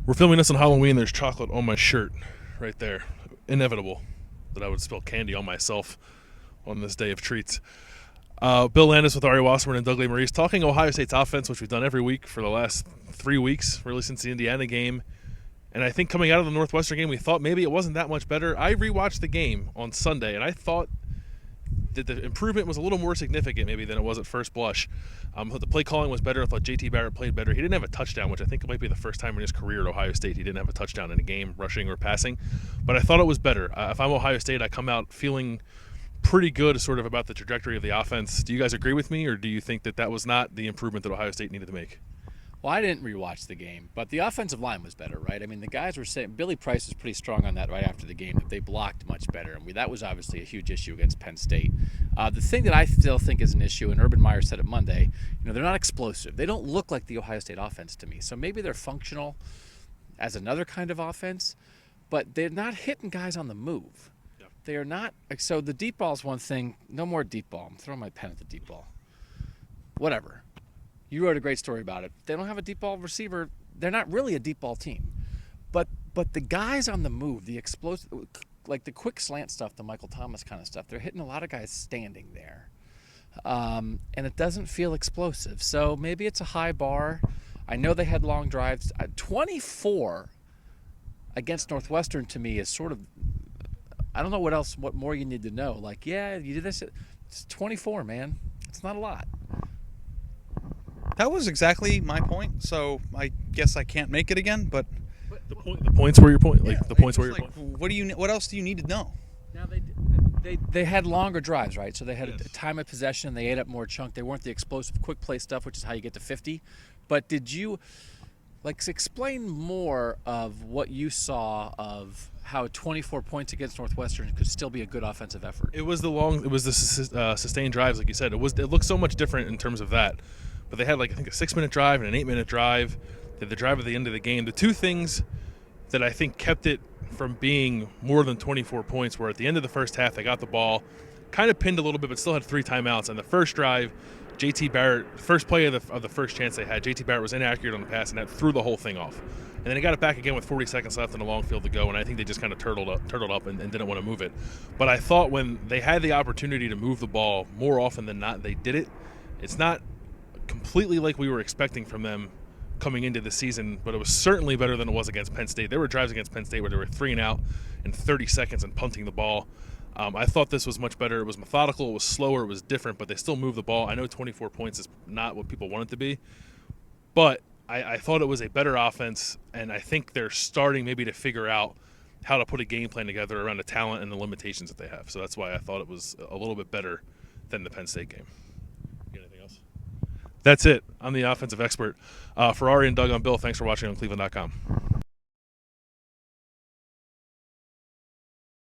We're filming this on Halloween. There's chocolate on my shirt right there. Inevitable that I would spill candy on myself on this day of treats. Bill Landis with Ari Wasserman and Doug Lesmerises talking Ohio State's offense, which we've done every week for the last 3 weeks, really since the Indiana game. And I think coming out of the Northwestern game, we thought maybe it wasn't that much better. I rewatched the game on Sunday, and I thought that the improvement was a little more significant maybe than it was at first blush. The play calling was better. I thought JT Barrett played better. He didn't have a touchdown, which I think might be the first time in his career at Ohio State he didn't have a touchdown in a game, rushing or passing. But I thought it was better. If I'm Ohio State, I come out feeling pretty good sort of about the trajectory of the offense. Do you guys agree with me, or do you think that that was not the improvement that Ohio State needed to make? Well, I didn't rewatch the game, but the offensive line was better, right? I mean, the guys were saying Billy Price was pretty strong on that right after the game, that they blocked much better, and that was obviously a huge issue against Penn State. The thing that I still think is an issue, and Urban Meyer said it Monday, they're not explosive. They don't look like the Ohio State offense to me. So maybe they're functional as another kind of offense, but they're not hitting guys on the move. Yep. They are not. So the deep ball is one thing. No more deep ball. I'm throwing my pen at the deep ball. Whatever. You wrote a great story about it. They don't have a deep ball receiver. They're not really a deep ball team. But the guys on the move, the explosive, like the quick slant stuff, the Michael Thomas kind of stuff, they're hitting a lot of guys standing there. And it doesn't feel explosive. So maybe it's a high bar. I know they had long drives. 24 against Northwestern to me is sort of, I don't know what more you need to know. Like, yeah, you did this. It's 24, man. It's not a lot. That was exactly my point, so I guess I can't make it again. But the points were your point. Like the points were your point. What else do you need to know? Now they had longer drives, right? So they had a time of possession. They ate up more chunk. They weren't the explosive quick play stuff, which is how you get to 50. But did you explain more of what you saw of how 24 points against Northwestern could still be a good offensive effort? It was the sustained drives, like you said. It looked so much different in terms of that. But they had, I think, a 6-minute drive and an 8-minute drive. They had the drive at the end of the game. The two things that I think kept it from being more than 24 points were at the end of the first half, they got the ball, kind of pinned a little bit, but still had 3 timeouts. And the first drive, JT Barrett, first play of the first chance they had, JT Barrett was inaccurate on the pass, and that threw the whole thing off. And then he got it back again with 40 seconds left and a long field to go, and I think they just kind of turtled up and didn't want to move it. But I thought when they had the opportunity to move the ball more often than not, they did it. It's not completely like we were expecting from them coming into the season, but it was certainly better than it was against Penn State. There were drives against Penn State where they were 3 and out in 30 seconds and punting the ball. I thought this was much better. It was methodical, it was slower, it was different, but they still moved the ball. I know 24 points is not what people want it to be, but I thought it was a better offense, and I think they're starting maybe to figure out how to put a game plan together around the talent and the limitations that they have. So that's why I thought it was a little bit better than the Penn State game. Anything else? That's it. I'm the offensive expert. For Ari and Doug, I'm Bill. Thanks for watching on cleveland.com.